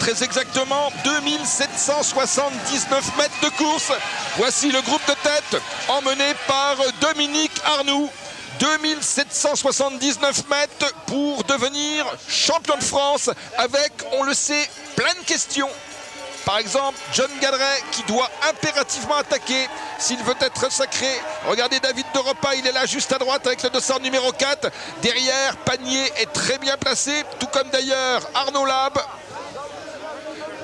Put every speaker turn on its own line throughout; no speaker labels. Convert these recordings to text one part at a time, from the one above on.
très exactement 2779 mètres de course. Voici le groupe de tête emmené par Dominique Arnoux. 2779 mètres pour devenir champion de France avec, on le sait, plein de questions. Par exemple, John Gadret qui doit impérativement attaquer s'il veut être sacré. Regardez David de Repas, il est là juste à droite avec le dossard numéro 4. Derrière, Panier est très bien placé, tout comme d'ailleurs Arnaud Lab.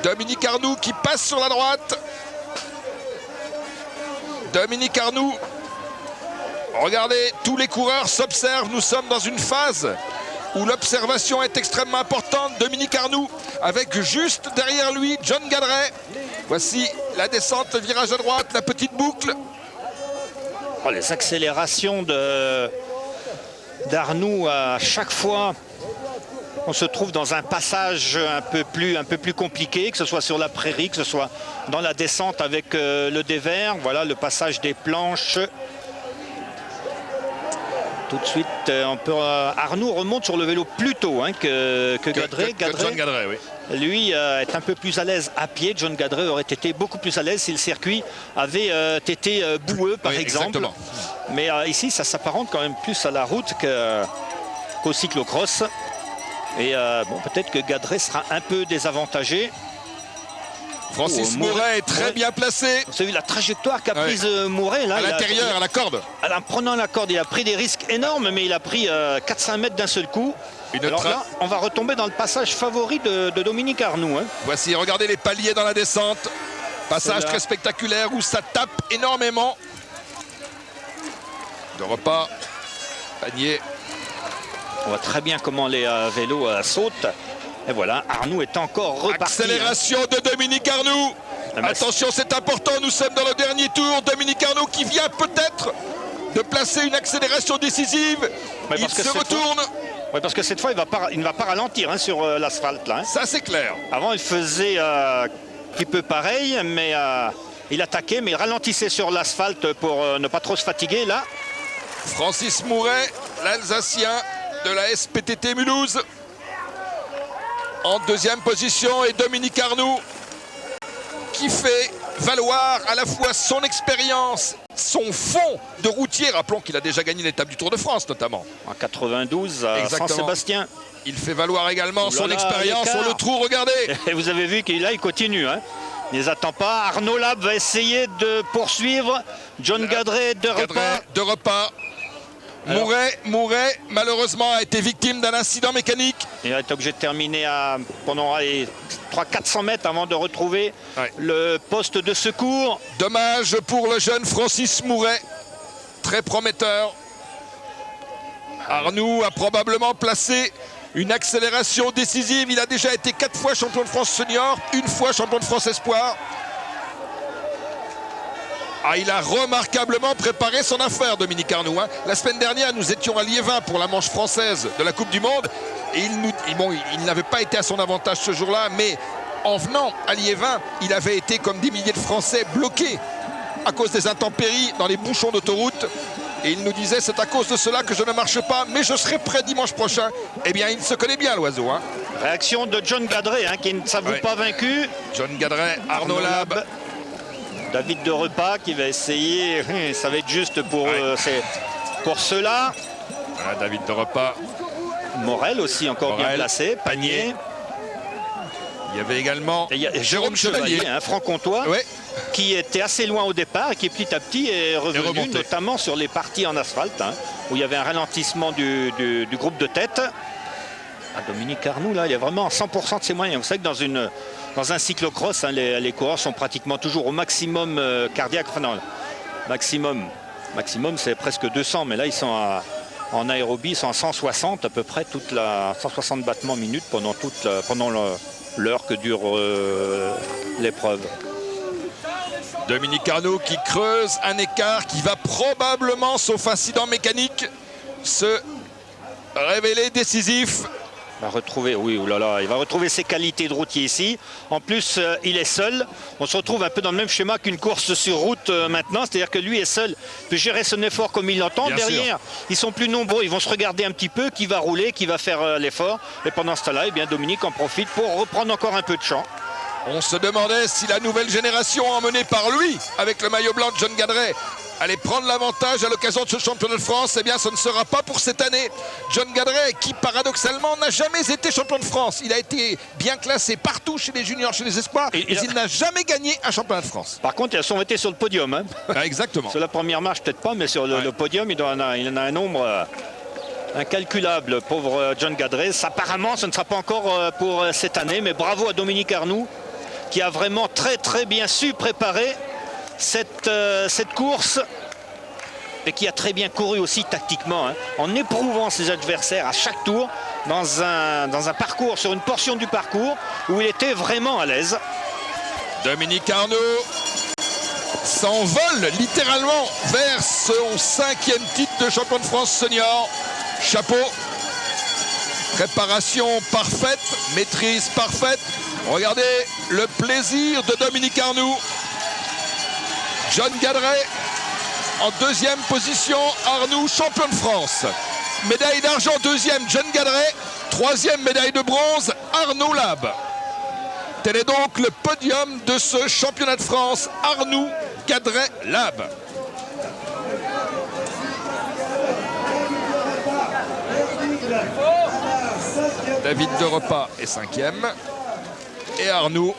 Dominique Arnoux qui passe sur la droite. Dominique Arnoux. Regardez, tous les coureurs s'observent. Nous sommes dans une phase où l'observation est extrêmement importante. Dominique Arnoux avec juste derrière lui John Gadret. Voici la descente, le virage à droite, la petite boucle.
Oh, les accélérations d'Arnoux à chaque fois. On se trouve dans un passage un peu plus compliqué, que ce soit sur la prairie, que ce soit dans la descente avec le dévers. Voilà le passage des planches. Tout de suite, Arnoux remonte sur le vélo plus tôt que Gadret.
John Gadret, oui.
Lui est un peu plus à l'aise à pied. John Gadret aurait été beaucoup plus à l'aise si le circuit avait été boueux, par exemple.
Exactement.
Mais ici, ça s'apparente quand même plus à la route qu'au cyclocross. Et bon, peut-être que Gadret sera un peu désavantagé.
Francis Mouret est très bien placé.
Vous avez vu la trajectoire qu'a prise Mouret là,
à l'intérieur, à la corde.
En prenant la corde, il a pris des risques énormes, mais il a pris 400 mètres d'un seul coup. Alors là, on va retomber dans le passage favori de Dominique Arnoux.
Voici, regardez les paliers dans la descente. Passage très spectaculaire où ça tape énormément. De Repas, Panier.
On voit très bien comment les vélos sautent. Et voilà, Arnoux est encore reparti.
Accélération de Dominique Arnoux. Attention, c'est important, nous sommes dans le dernier tour. Dominique Arnoux qui vient peut-être de placer une accélération décisive. Il se retourne.
Oui, parce que cette fois, il ne va pas ralentir sur l'asphalte.
Ça, c'est clair.
Avant, il faisait un petit peu pareil, mais il attaquait, mais il ralentissait sur l'asphalte pour ne pas trop se fatiguer, là.
Francis Mouret, l'Alsacien de la SPTT Mulhouse. En deuxième position, et Dominique Arnoux qui fait valoir à la fois son expérience, son fond de routier. Rappelons qu'il a déjà gagné l'étape du Tour de France notamment.
En 92 à Saint-Sébastien.
Il fait valoir également son expérience sur le trou, regardez.
Et vous avez vu qu'il continue. Il ne les attend pas. Arnaud Lab va essayer de poursuivre. John Gadret de Repas.
Mouret, malheureusement, a été victime d'un incident mécanique.
Il va être obligé de terminer pendant 300-400 mètres avant de retrouver le poste de secours.
Dommage pour le jeune Francis Mouret, très prometteur. Arnoux a probablement placé une accélération décisive. Il a déjà été 4 fois champion de France senior, 1 fois champion de France espoir. Il a remarquablement préparé son affaire, Dominique Arnoux. La semaine dernière, nous étions à Liévin pour la manche française de la Coupe du Monde. Et il n'avait pas été à son avantage ce jour-là, mais en venant à Liévin, il avait été, comme des milliers de Français, bloqué à cause des intempéries dans les bouchons d'autoroute. Et il nous disait, c'est à cause de cela que je ne marche pas, mais je serai prêt dimanche prochain. Eh bien, il se connaît bien, l'oiseau.
Réaction de John Gadret, qui ne s'avoue pas vaincu.
John Gadret, Arnaud Lab.
David de Repas qui va essayer, ça va être juste pour ceux-là.
Voilà, David de Repas.
Morel aussi encore bien placé, Panier.
Il y avait également
Jérôme Chevalier, franc-comtois, qui était assez loin au départ et qui petit à petit est revenu, notamment sur les parties en asphalte, où il y avait un ralentissement du groupe de tête. Dominique Arnoux, là, il est vraiment à 100% de ses moyens. Vous savez que dans un cyclocross, les coureurs sont pratiquement toujours au maximum cardiaque. Enfin non, maximum c'est presque 200, mais là ils sont en aérobie, ils sont à 160 à peu près, 160 battements minutes pendant l'heure que dure l'épreuve.
Dominique Arnoux qui creuse un écart qui va probablement, sauf incident mécanique, se révéler décisif.
Il va retrouver, oui, oulala, il va retrouver ses qualités de routier ici. En plus, il est seul. On se retrouve un peu dans le même schéma qu'une course sur route maintenant. C'est-à-dire que lui est seul, peut gérer son effort comme il l'entend. Derrière, ils sont plus nombreux. Ils vont se regarder un petit peu qui va rouler, qui va faire l'effort. Et pendant ce temps-là, eh bien, Dominique en profite pour reprendre encore un peu de champ.
On se demandait si la nouvelle génération emmenée par lui, avec le maillot blanc de John Gadret, allait prendre l'avantage à l'occasion de ce championnat de France. Eh bien, ce ne sera pas pour cette année. John Gadret, qui paradoxalement n'a jamais été champion de France. Il a été bien classé partout chez les juniors, chez les espoirs, mais il n'a jamais gagné un championnat de France.
Par contre, il a souvent été sur le podium. Hein.
Ah, exactement.
Sur la première marche, peut-être pas, mais sur le podium, il en a un nombre incalculable, pauvre John Gadret. Apparemment, ce ne sera pas encore pour cette année, mais bravo à Dominique Arnoux, qui a vraiment très bien su préparer cette course et qui a très bien couru aussi tactiquement, hein, en éprouvant ses adversaires à chaque tour dans un parcours, sur une portion du parcours où il était vraiment à l'aise.
Dominique Arnoux s'envole littéralement vers son 5e titre de champion de France senior. Chapeau, préparation parfaite, maîtrise parfaite. Regardez le plaisir de Dominique Arnoux. John Gadret en 2e position, Arnoux champion de France. Médaille d'argent 2e, John Gadret. 3e médaille de bronze, Arnaud Lab. Tel est donc le podium de ce championnat de France, Arnoux, Gadret, Lab. David de Repas est 5e. Et Arnoux